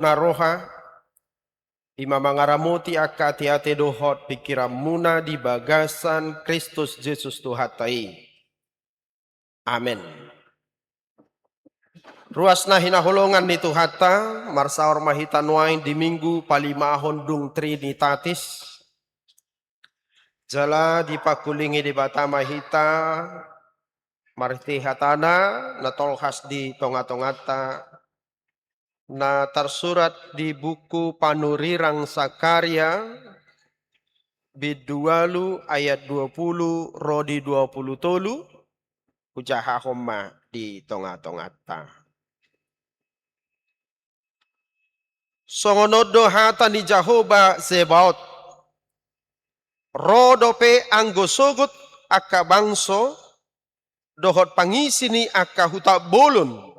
naroha ima mangaramuti akka ati-ati dohot pikiramuna di bagasan Kristus Yesus Tuhatai. Amin. Ruas na hinahulungan ni Tuhata, marsaor mahita nuain di minggu palimahon dung Trinitatis. Jala di pakulingi di bata mahita, marti hatana, natolhas di tonga-tongata, na tersurat di buku Panurirang Sakarya, bidualu ayat 20, rodi 20 tolu, ujaha homa di tonga-tongata. Songonodo hata ni Jehovah Zebaot, rodope anggosogot aka bangso, dohot pangisini aka huta bolon,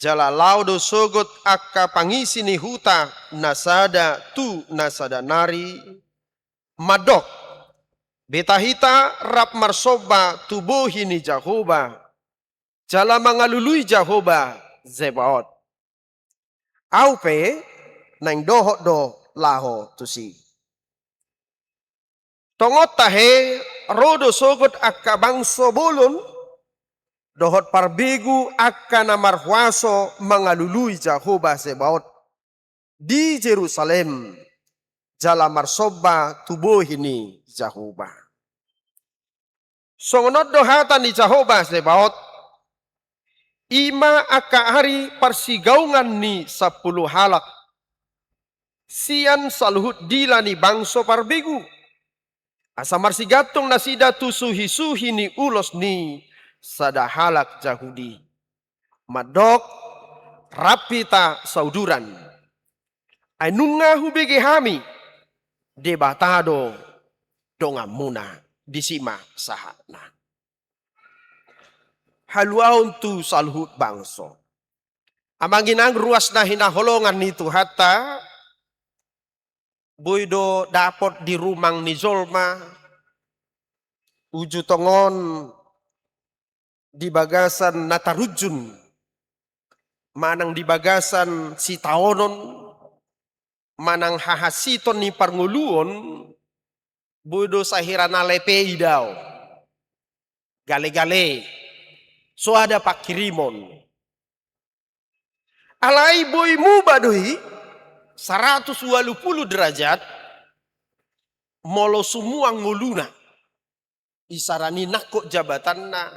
jala laudo sogot aka pangisini huta nasada tu nasada nari, madok, betahita rap marsoba tubuhini Jehovah, jala mangalului Jehovah Zebaot. Aupe nang dohot do laho tusi. Tongot tahe rodo sogot akka bangso bolon dohot parbegu akka namarhuaso mangalului Jehovah Zebaot di Jerusalem jala marsoba tubuhini Jehovah. Songonod dohatan ni Jehovah Zebaot ima aka hari persigaungan ni 10 halak. Sian saluhut dila ni bangso parbegu. Asa marsigatong nasida tusuhi-suhi ni ulos ni sada halak Jahudi. Madok rapita sauduran. Ainunga hubege hami debatado dongamuna disima sahatna. Haluaun tu saluhut bangso. Amanginang ruas na hinaholongan ni Tuhata, buido dapot di rumang ni Zolma, uju tongon di bagasan natarujun, manang di bagasan si taonon, manang hahasiton ni parnguluon, buido sahirana lepei daw, gale-gale, so ada pakirimon. Alai boy mu badui 180 derajat molo semua nguluna isarani nakok jabatanna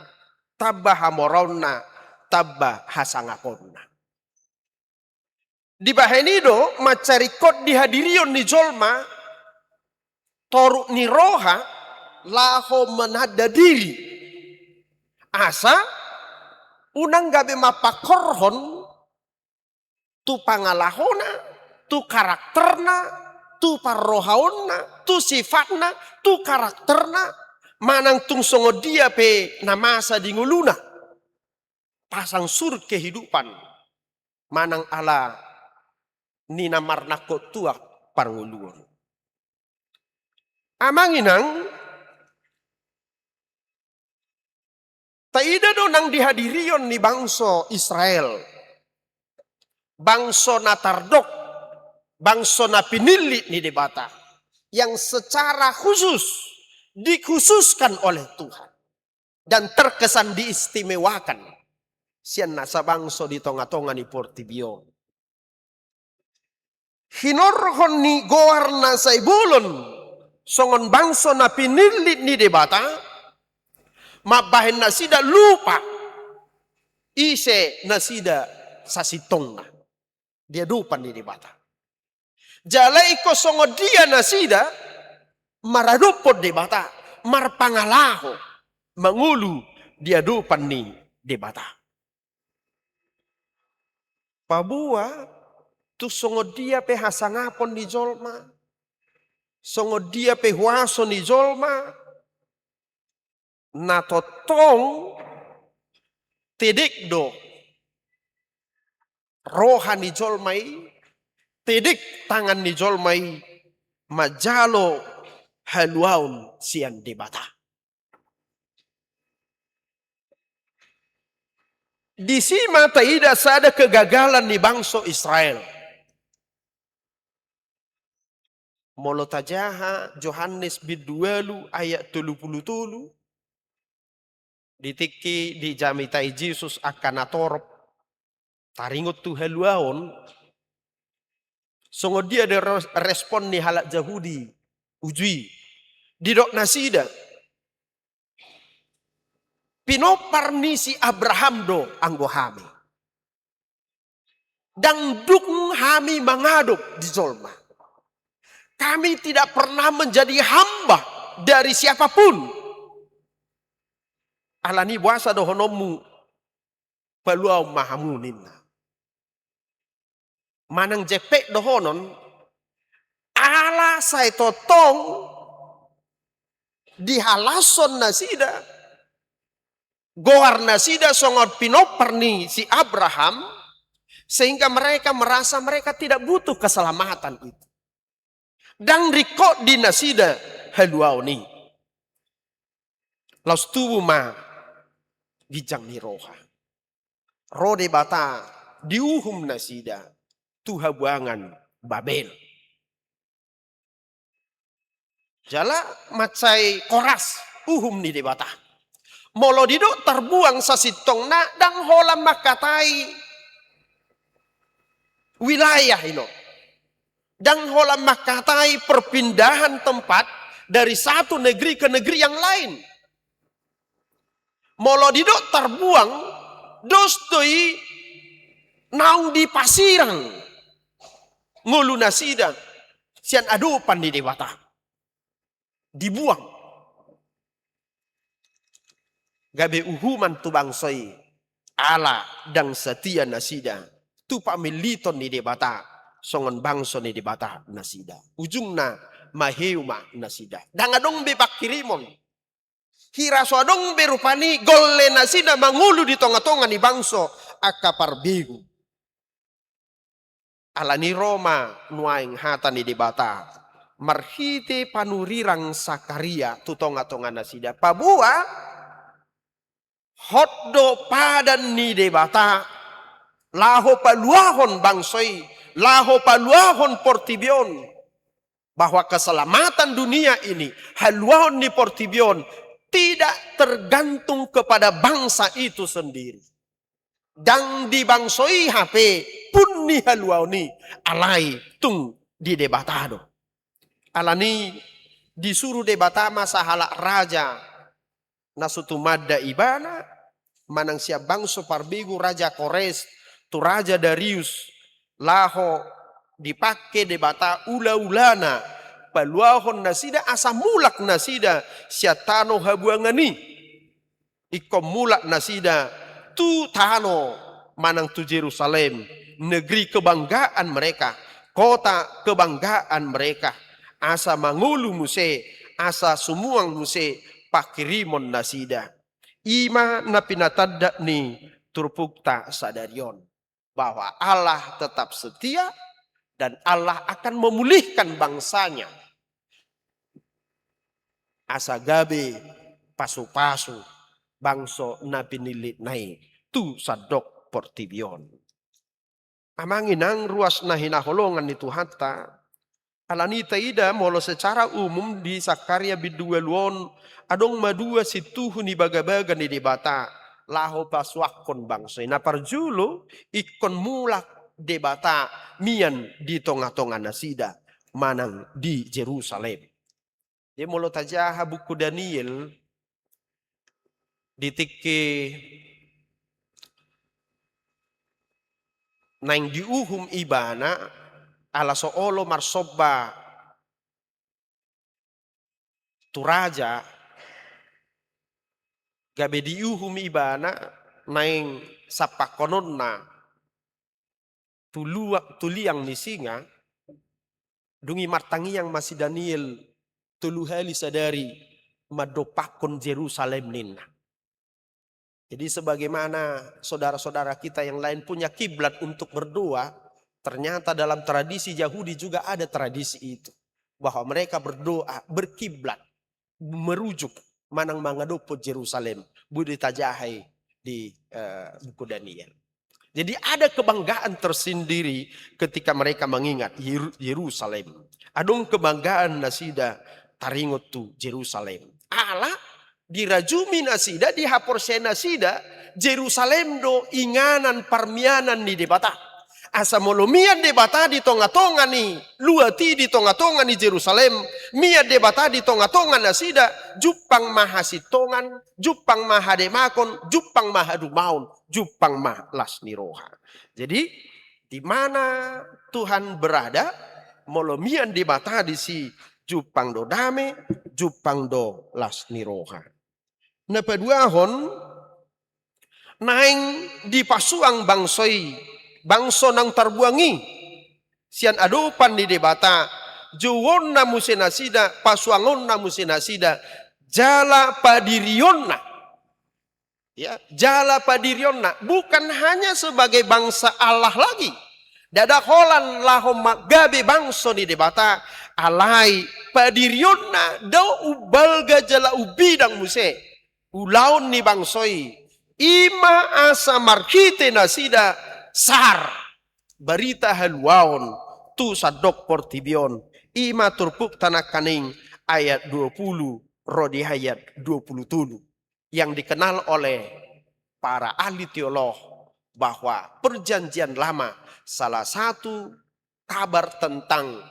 tabah hamoronna tabah hasangakonna. Di bahenido macarikot dihadirion ni Jolma toruk ni roha laho menada diri asa unang gabe mapakorhon tu pangalahona, tu karakterna, tu parrohaonna, tu sifatna, tu karakterna, manang tung songo dia pe namasa di nguluna. Pasang surut kehidupan, manang ala ni namarnako tuak parnguluon. Amanginang, taida do nang dihadirion ni bangso Israel. Bangso na tardok, bangso na pinili ni debata, yang secara khusus dikhususkan oleh Tuhan dan terkesan diistimewakan. Sian nasa bangso di tonga-tonga ni Portibio. Hinorhon ni goar na saibulon, songon bangso na pinili ni debata, mabahin na sida lupa, ise na sida sasitong na. Dia dupan di debata. Jalai ko songo dia nasida maradupod debata, marpangalaho, mangulu dia dupan ni debata. Pabua tu songo dia pe hasangapon di Jolma, songo dia pe huaso ni Jolma, natotong tedik do rohani Jolmai, tedik tangan ni Jolmai, majalo haluaun sian debata. Di sini tidak ada kegagalan di bangsa Israel. Molo tajaha Yohanes biduelu ayat 33 ditiki di jamitai Yesus akan atorop taringot tu haluaon songo dia ada respon ni halak Yahudi ujui didok nasida pinoparni si Abraham do anggo hami dan dukung hami mengadop di zolma. Kami tidak pernah menjadi hamba dari siapapun. Alani buasa dohonomu peluau mahamuninna. Manang jepek dohonon ala saya totong dihalason nasida. Goar nasida songot pinoperni si Abraham sehingga mereka merasa mereka tidak butuh keselamatan itu. Dan rikot di nasida haluau ni. Laus tubuh ma gijang ni roha. Rode bata diuhum nasida tuha buangan Babel. Jala macai koras uhum ni debata. Molo diduk terbuang sasitong na dang holam makatai wilayah ino. Dan holam makatai perpindahan tempat dari satu negeri ke negeri yang lain. Molo didok terbuang, dostoi naung di pasirang. Ngulu nasida, sian adupan di dewata. Dibuang. Gabe uhuman tu bangsoi, ala dan setia nasida. Tu pamiliton di debata. Songon bangso ni dibata nasida. Ujungna maheuma nasida. Dangadong bebak kirimon. Hira soadong berupani golle nasida mangulu di tonga-tonga ni bangso akapar bigu. Alani Roma nuaing hata ni dibata. Marhite panurirang Sakaria tu tonga-tonga nasida. Pabua hoddo padan ni debata. Laho paluahon bangsoi. Laho paluahon portibion. Bahwa keselamatan dunia ini. Haluahon ni portibion. Tidak tergantung kepada bangsa itu sendiri. Dan di bangsoi HP. Pun ni haluahon ni. Alai tung di debatado. Alani disuruh debata masa halak raja. Nasutumada ibana. Manang siap bangso parbigu raja Kores. Tu raja Darius. Laho dipakai debata ula-ulana paluahon nasida asa mulak nasida siatano habuangani ikom mulak nasida tu tano manang tu Yerusalem negeri kebanggaan mereka kota kebanggaan mereka asa mangulu muse asa sumuang muse pakirimon nasida ima na pinatadda ni turpukta sadarion bahwa Allah tetap setia dan Allah akan memulihkan bangsanya. Asa gabe pasu-pasu bangso nabi nilit nai tu sadok portibion. Amanginang ruas nahinaholongan itu hatta alanita ida molo secara umum di Sakaria bidueluon adong madua situhu ni baga-baga ni debata. Laho paswakon bangso. Na parjulo ikon mulak debata mian di tonga-tonga nasida manang di Jerusalem. Dia molo tajaha buku Daniel ditike nang diuhum ibana ala soolo marsoba tu raja gabe diuhum ibana naing sapakononna tuliang ni singa dungi martangi yang masih Daniel tuluhali sadari madopakon Jerusalem ninna. Jadi sebagaimana saudara-saudara kita yang lain punya kiblat untuk berdoa, ternyata dalam tradisi Yahudi juga ada tradisi itu. Bahwa mereka berdoa, berkiblat, merujuk manang mangadopo Jerusalem. Budi tajahai di buku Daniel. Jadi ada kebanggaan tersendiri ketika mereka mengingat Yerusalem. Adong kebanggaan nasida taringot tu Yerusalem. Allah dirajumi nasida, dihapor nasida, Yerusalem do inganan parmianan ni debata. Asa molomian debata di tonga-tonga ni luati di tonga-tonga ni Yerusalem. Mia debata di tonga-tonga nasida, jupang mahasitongan, jupang mahademakon, jupang mahadumaun, jupang mahlas niroha. Jadi di mana Tuhan berada, molomian debata di si jupang do dame, jupang do las niroha. Nah paduahon naing di pasuang bangsoi, bangso nang terbuangi sian adupan di debata juwon na musenasida pasuangon na musenasida jala padirionna, ya jala padirionna bukan hanya sebagai bangsa Allah lagi, dada holan lahom magabe bangso di debata alai padirionna do ubalga jala ubidang muse ulaun ni bangsoi ima asa markite nasida sar berita haluaon tu sadok portibion ima turpuk tanah kaning ayat 20 rodi ayat 27 yang dikenal oleh para ahli teolog bahwa perjanjian lama salah satu kabar tentang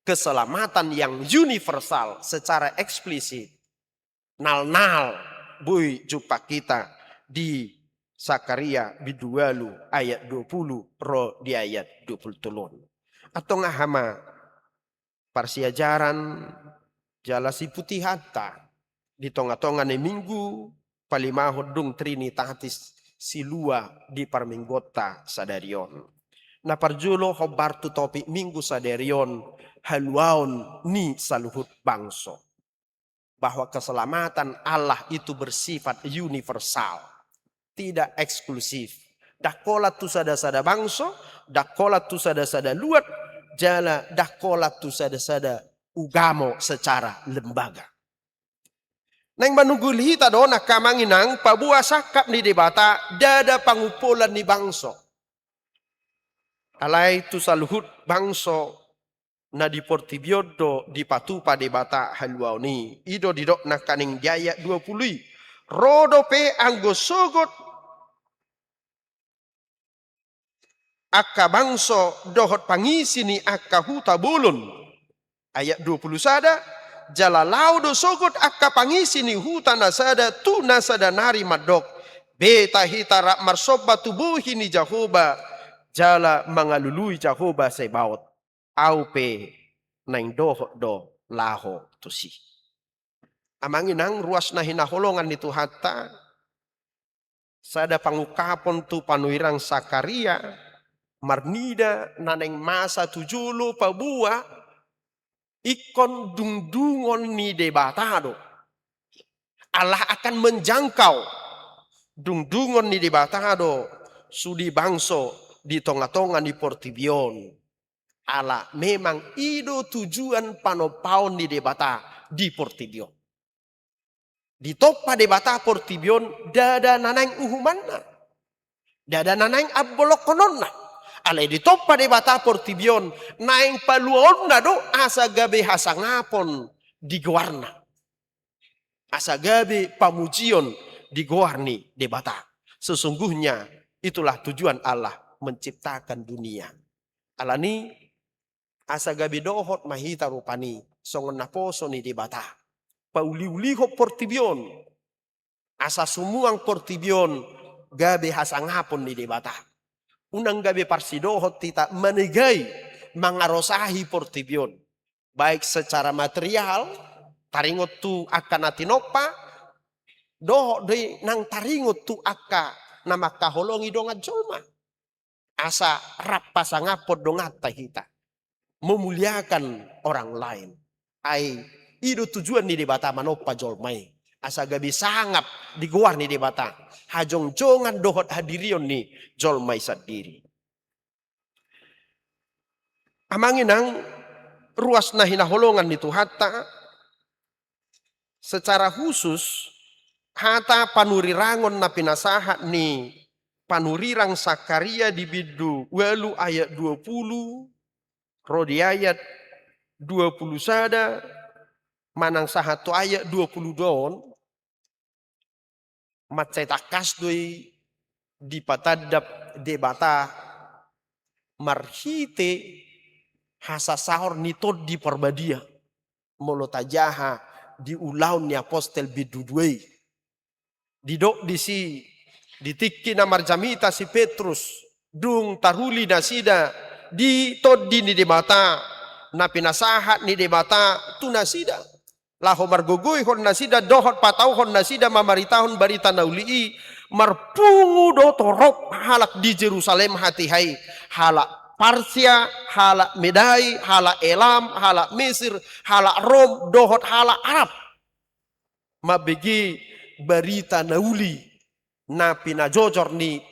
keselamatan yang universal secara eksplisit nal-nal bui jumpa kita di Sakaria bidualu ayat 20 ro di ayat 20 tulun. Atau ngahama parsiajaran jalasi putih hatta di tonga-tonga ne minggu palimahod dung trinitatis silua di parminggota sadarion. Na parjulo hobartu topik minggu sadarion haluaon ni saluhut bangso. Bahwa keselamatan Allah itu bersifat universal. Tidak eksklusif. Dakolat tu sada-sada bangso, dakolat tu sada-sada luat, jala dakolat tu sada-sada ugamo secara lembaga. Neng manugul hita do nakamanginang pabua sakap ni debata dada pangupulan ni bangso. Alai tu saluhut bangso na di portibiodo di patupa debata haluau ni. Ido didok nakaning jaya 20. Rodo pe anggo sogot akka bangso dohot pangisi ni akka huta bulun. Ayat 20 sada. Jala laudo sogot akka pangisi ni huta nasada tu nasada nari madok. Beta hitara marsoba tubuhi ni Jahoba. Jala mangalului Jahoba sebaot. Aupe naing dohot do laho tusi. Amanginang ruas na hinaholongan itu hatta. Sada pangukapon tu panuirang Sakaria. Marnida naneng masa tujulu pabua. Ikon dungdungon ni debatado. Allah akan menjangkau. Dungdungon ni debatado. Sudi bangso di tonga-tonga ni portibion. Allah memang ido tujuan panopaon di debata di portibion. Di topa debata portibion dada nanang uhumanna. Dada nanang abolok kononna. Alai di topa debata portibion naing paluonna do asa gabe hasangapon di goarna. Asa gabe pamujion di goarni debata. Sesungguhnya itulah tujuan Allah menciptakan dunia. Alani asa gabe dohot mahita rupani songon naposo ni debata. Pauli-uliho portibion. Asa sumuang portibion gabe hasangapon ni debata. Unang gabe parsidohot tita menegai mangarosahi portibion. Baik secara material, taringot tu akan atinopa, dohot de nang taringot tu akka nama kaholongi dongat jolma. Asa rap pasangapot dongat tahita. Memuliakan orang lain. Ai ido tujuan ni debata manopa jolmai. Asa gabi sangap diguar ni debata. Hajong-jongan dohot hadirion ni jolmai sadiri. Amanginang ruas na hinaholongan ni Tuhatta secara khusus hata panurirangon na pinasahat ni panurirang Sakaria di bidu walu ayat 20 rodi ayat 20 sada manang sahatu ayat 22 macetakas doi di patadap debata marhite hasasaor nitod di perbadia molotajaha di ulaun ni apostel biduduei didok disi ditikki na marjamita si Petrus dung taruli nasida di toddi ni debata na pinasahat ni debata tu nasida laho margogoy hon nasida dohot patau hon nasida mamaritahon barita naulii marpungu do torop halak di Jerusalem hati hai halak Parsia, halak Medai, halak Elam, halak Mesir, halak Rom, dohot halak Arab. Mabegi barita nauli na pinajojor ni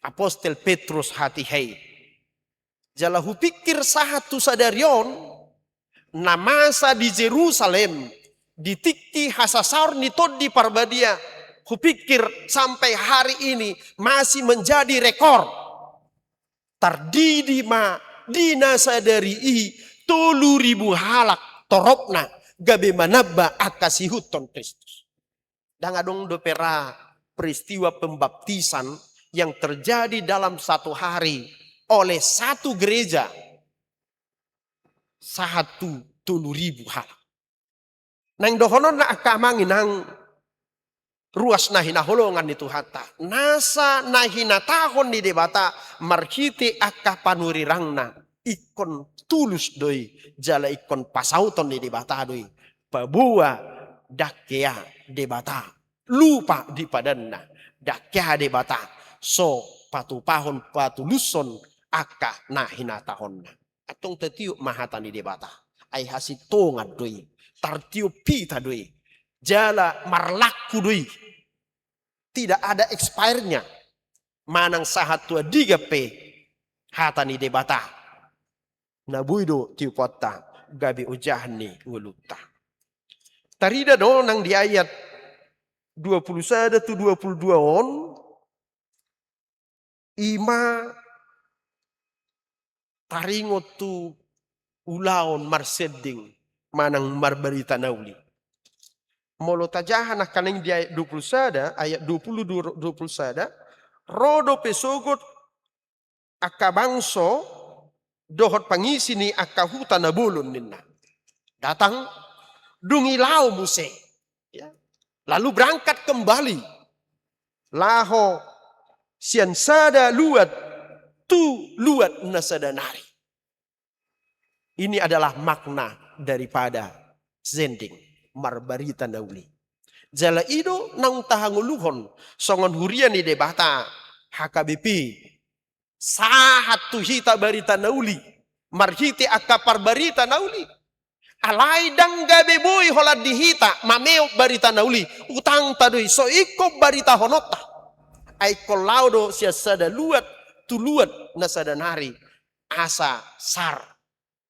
Apostel Petrus hati hai. Jalahu pikir sahatu sadarion na masa di Jerusalem ditikti hasasaur ni todi parbadia. Kupikir sampai hari ini masih menjadi rekor. Tardidi ma dina sadari i 3.000 halak toropna gabe manabba akasihuton Kristus. Dan adong dopera peristiwa pembaptisan yang terjadi dalam satu hari oleh satu gereja 1.000 halak. Nang dohonon na akamangin nang ruas nahina holongan itu hata. Nasa nahina tahon di debata marhiti akka panurirangna. Ikon tulus doi. Jala ikon pasauton di debata doi. Pabua dakea debata. Lupa di padanna. Dakea debata. So patupahon patuluson akka nahina tahonna. Atong tetiuk mahatan di debata. Ay hasitongan doi. Tartiup pita doi. Jala marlaku doi. Tidak ada expirednya. Manang sahat tua 3P. Hatani debata. Nabuido tiupota. Gabi ujahni nguluta. Tarida do nang di ayat 21 tu 22 on. Ima taringot tu ulaon marseding. Manang marbarita nauli. Molo tajahan kaneng di ayat 20 sada, ayat 20 sada, rodo pesogot akabangso dohot pangisi ni akahuta na bulun ninna. Datang dungilau muse. Ya. Lalu berangkat kembali. Laho sian sada luat tu luat nasadanari. Ini adalah makna daripada zending. Marbarita nauli. Jala ido nang tahanguluhon songon hurian di debata HKBP sahat tu hita barita nauli marhiti akapar barita nauli alai dang gabe boy holad dihita mameo barita nauli utang tadui so iko barita honota ai kolaudo sia sada luat tuluat nasadanari asa sar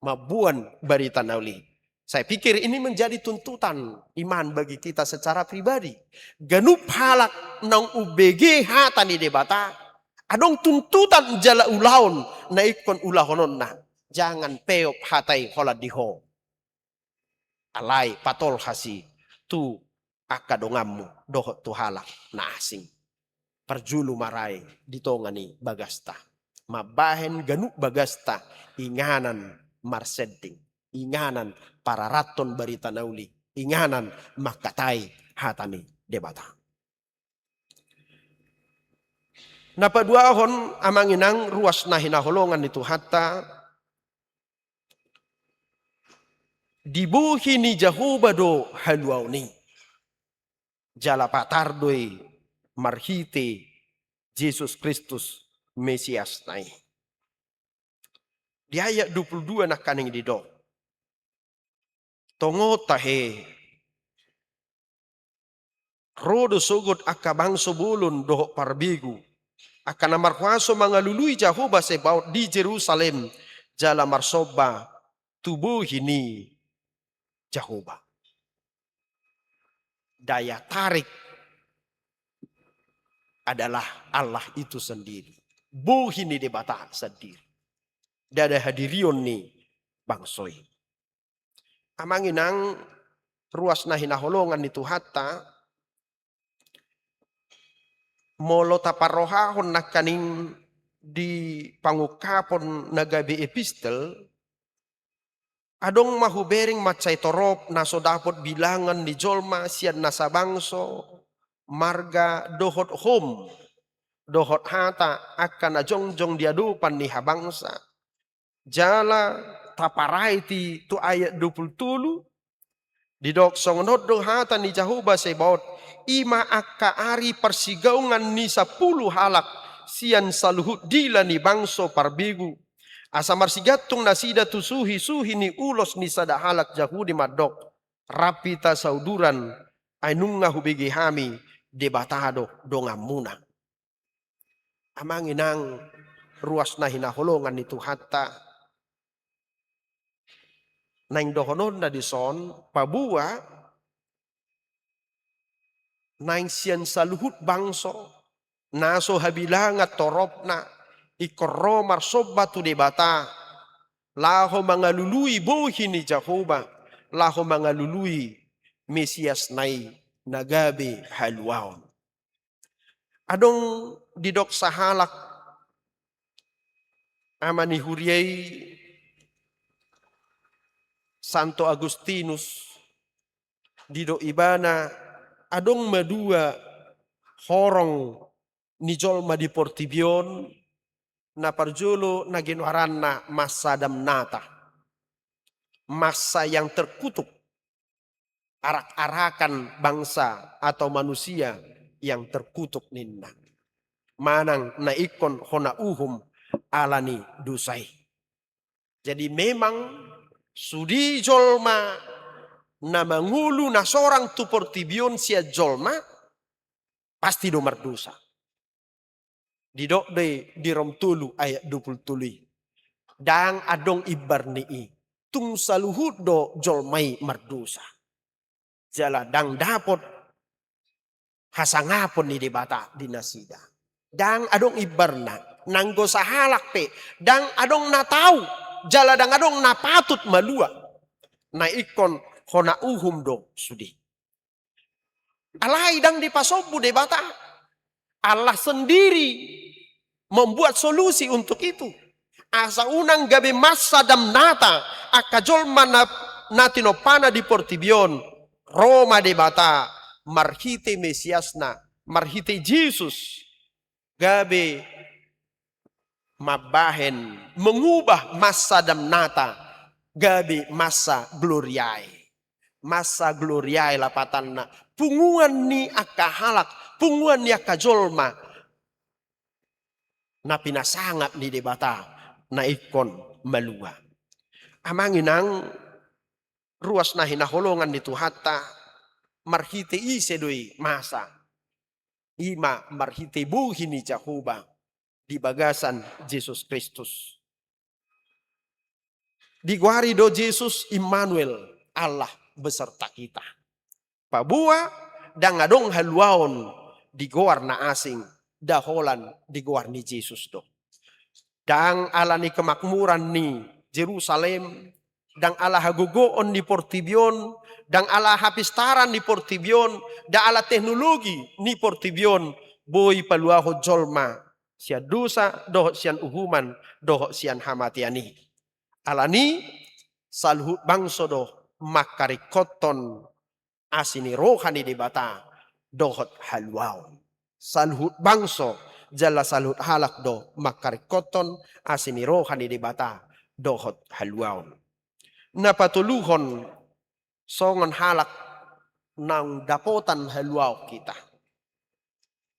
mabuan barita nauli. Saya pikir ini menjadi tuntutan iman bagi kita secara pribadi. Ganup halak nang UBG hatani debata. Adong tuntutan jala ulaon na ikon ulahonon na. Jangan peop hatai hola diho. Alai patol hasi. Tu akadongamu dohot tu halak na asing. Perjulu marai ditongani bagasta. Mabahen ganup bagasta inganan marseding. Inganan para raton barita nauli. Inganan makatai hatani debata. Napaduahon amanginang ruas nahinaholongan itu hatta. Dibuhi ni Jahubado haluauni. Jala patardoi marhite Yesus Kristus Mesias nai. Di ayat 22 nak kaning dido. Tongo tahe rodo sogot akabangso bulun doho parbigu akan amarhuaso mangalului Jahoba sebaut di Jerusalem jala marsoba tubuh ini Jahoba daya tarik adalah Allah itu sendiri. Buhini debata sendiri. Dada hadirion ni bangsoi. Amanginang ruas na hinaholongan itu hatta molo taparohahon na kaning di pangukapon nagabi epistel adong mahubering macay torop na so dapot bilangan ni jolma siyan nasa bangso marga dohot hom dohot hata akan ajongjong diadupan ni habangsa jala taparay ti tu ayat 20 didok songonod do hata ni Jahuba sebot ima akka ari persigaungan ni 10 halak sian saluhut dila ni bangso parbigu asa marsigatong nasida tusuhi suhi ni ulos ni sada halak Jahudi madok rapita sauduran ay nunga hubigi hami debatado dongamuna amanginang ruas na hinaholongan ni hatta naing dohonon na dison pabua naing siyan saluhut bangso naso habilangat torop na ikorro marsoba tu debata laho mga lului buhi ni Jahoba laho mga lului Mesias nai nagabi halwaon adong didok sahalak amani huriyay Santo Agustinus dido ibana adong madua horong ni jolma di Portibion na parjolo na ginwaran na masa damnata masa yang terkutuk arak-arakan bangsa atau manusia yang terkutuk ninna manang na ikon hona uhum alani dusai jadi memang sudi jolma na mangulu na sorang tu Portibion sia jolma pasti do mardosa. Didok de di rom tulu ayat 20 dang adong ibarnii tung saluhut do jolmai mardosa. Jala dang dapot hasangapon ni debata di nasida. Dang adong ibarna nanggo sahalak pe dang adong natau jala dang adong napatut malua na ikon hona uhum do sudi. Alai dang dipasobu debata Allah sendiri membuat solusi untuk itu. Asa unang gabi masa damnata akajol mana natinopana di Portibion Roma debata marhite Mesiasna marhite Jesus gabi mabahen mengubah masa damnata gabi masa gloriae lapatanna punguan ni akahalak punguan ni akajolma na pinasangat ni debata na ikon malua amanginang ruas na hinaholongan nito hatta marhite isedoi masa ima marhite buhi ni Jahoba di bagasan Jesus Kristus diguari do Jesus Immanuel Allah beserta kita pabua dang adong haluaon di goar na asing daholan di goar ni Jesus do dang ala ni kemakmuran ni Jerusalem dang ala hagugoon ni Portibion dang ala hapistaran ni Portibion da ala teknologi ni Portibion boy paluaho jolma sia dosa doh sian uhuman doh sian hamatiani alani salhut bangso doh makarikoton asini rohani debata dohot halwao salhut bangso jala salhut halak do makarikoton asini rohani debata dohot halwao napatuluhon songon halak nang dapotan halwao kita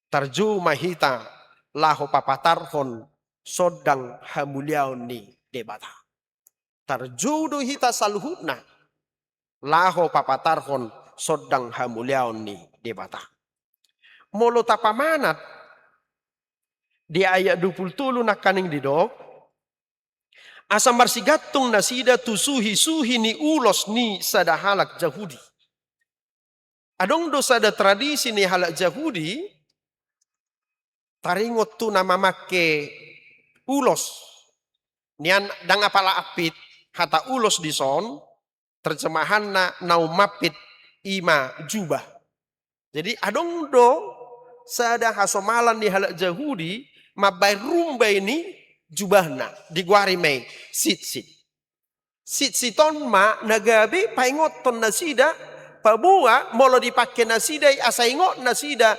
tarjuma hita laho papatarhon sodang hamuliao ni debata tarjudo hita salhutna laho papatarhon sodang hamuliao ni debata molo tapamanat di ayat 20 na kaning didok asam marsigatong nasida tusuhi-suhi ni ulos ni sadahalak Jahudi Adong dosa ada tradisi ni halak Yahudi, taringot tu nama make ulos. Nian dang apala apit, hata ulos di son, terjemahan na nau mapit ima jubah. Jadi adong do sada hasomalan di halak Yahudi, mabai rumba ini jubahna, diguari mei, sit. Siton ma nagabi paingot ton nasida, pabua molo dipakai nasida asaingot nasida.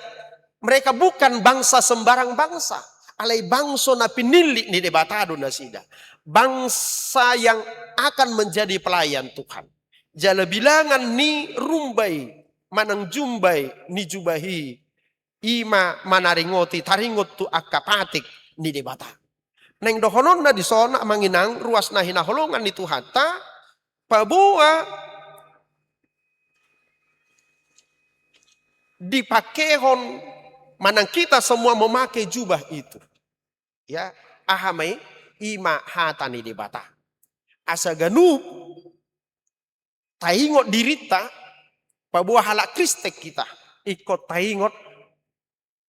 Mereka bukan bangsa sembarang bangsa. Alai bangsa na pinili ni debatado nasida. Bangsa yang akan menjadi pelayan Tuhan. Jala bilangan ni rumbai, manang jumbai ni jubahi. Ima manaringoti taringot tu akapatik ni debata. Neng dohonon na di sona manginang ruas na hinaholongan ni Tuhan ta pabua dipakehon manang kita semua memakai jubah itu. Ya, ahamai ima hatani debata. Asa ganu taingot dirita pabua halak kristek kita ikut taingot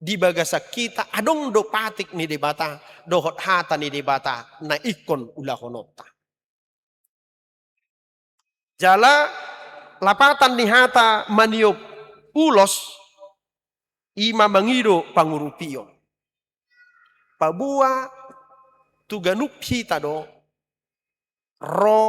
di bagasa kita adong do patik ni debata dohot hata ni debata na ikon ulahonota. Jala lapatan ni hata maniop ulos ima mangido pangurupio. Pabua tuganup kita do ro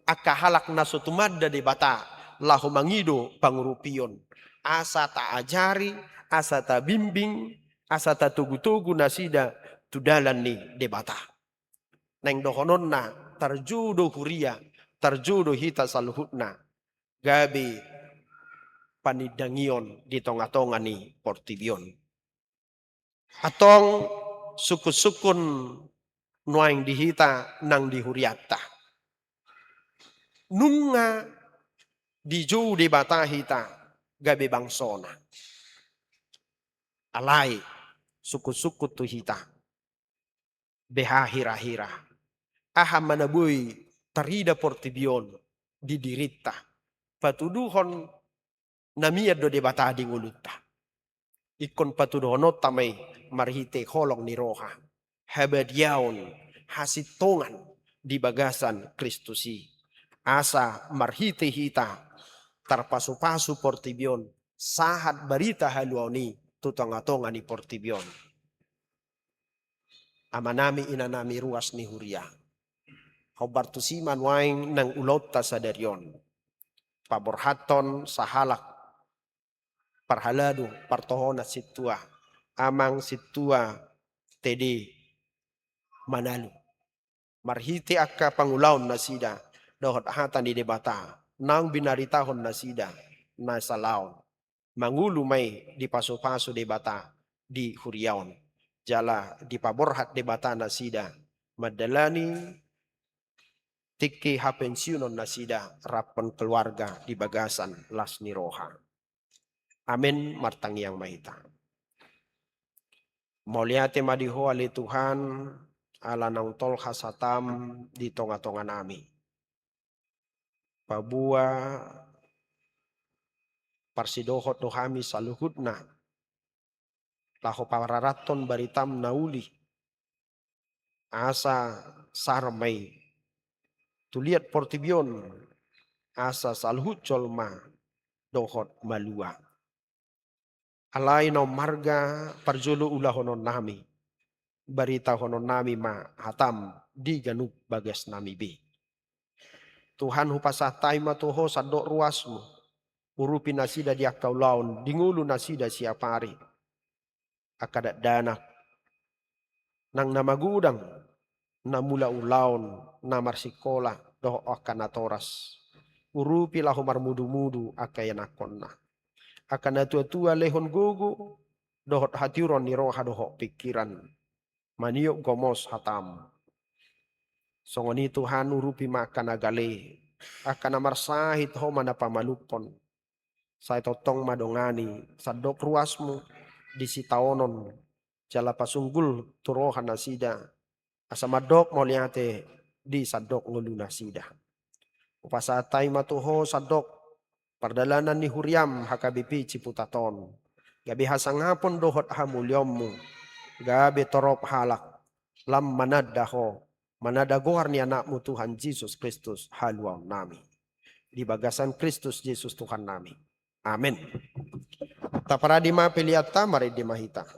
akahalak na sutumada debata lahu mangido pangurupion. Asa ta ajari, asa ta bimbing, asa ta tugu-tugu nasida tudalan ni debata. Neng dohonon na tarjudo huria, tarjudo hita saluhutna. Gabi panidangion di tonga-tonga ni portibion. Atong sukun-sukun nuaing dihita nang dihuriata. Nunga di jauh debata hita gabi bangsona. Alai suku-suku tu hita. Beha hira-hira. Aha manabui tarida portibion didirita. Patuduhon namiad do debata di nguluta. Ikon patuduhon tamay marhite holong ni roha. Habadiaon hasitongan di bagasan Kristusi. Asa marhite hita tarpasu-pasu portibion sahat barita haluani tutong-atongan ni portibion. Amanami inanami ruas ni huria. Hobartusiman waing nang ulota sadarion. Paborhaton sahalak parhaladu partohona situa. Amang situa tedi manalu. Marhiti akka pangulaon nasida. Dohot hatan di debata. Nang binaritahon nasida. Nasalaon. Mangulu may di paso-paso debata di huriaon. Jala di paborhat debata nasida. Madalani tiki hapensiunon nasida. Rapan keluarga di bagasan las niroha. Amin martang yang mahita. Mauliate madiho ali Tuhan ala nang tol hasatam di tonga-tonga nami. Pabua parsidohot dohami saluhutna. Laho pararaton baritam nauli. Asa sarmay. Tuliat portibion. Asa saluhut colma dohot malua. Alay no marga parjolo ula honon nami. Barita honon nami ma hatam di ganup bagas nami be. Tuhan hupasatay matuho sa do ruasmu. Urupi nasida di akau laon. Dingulu nasida siapari. Akadat danak. Nang namagudang. Namula ulaon. Namarsikola. Doho akanatoras. Urupi lahu marmudu-mudu akayanakon na. Akan natua-tua lehon gugu. Dohot hatiron ni roha doho pikiran. Maniok gomos hatam. Songoni Tuhan urupi makan agale. Akan amarsahit ho mana pamalupon. Saya totong madongani. Sadok ruasmu. Disitaonon. Jala pasunggul turohan nasida. Asamadok moliate. Di sadok ngulu nasida. Upasatay matuho sadok. Pardalanan ni Huriam hakabipi ciputaton. Gabi hasangapon dohot hamulyommu. Gabi torop halak. Lam manadaho. Manadagor ni anakmu Tuhan Yesus Kristus haluan nami. Di bagasan Kristus Yesus Tuhan nami. Amin. Taparadima piliata mari dimahita.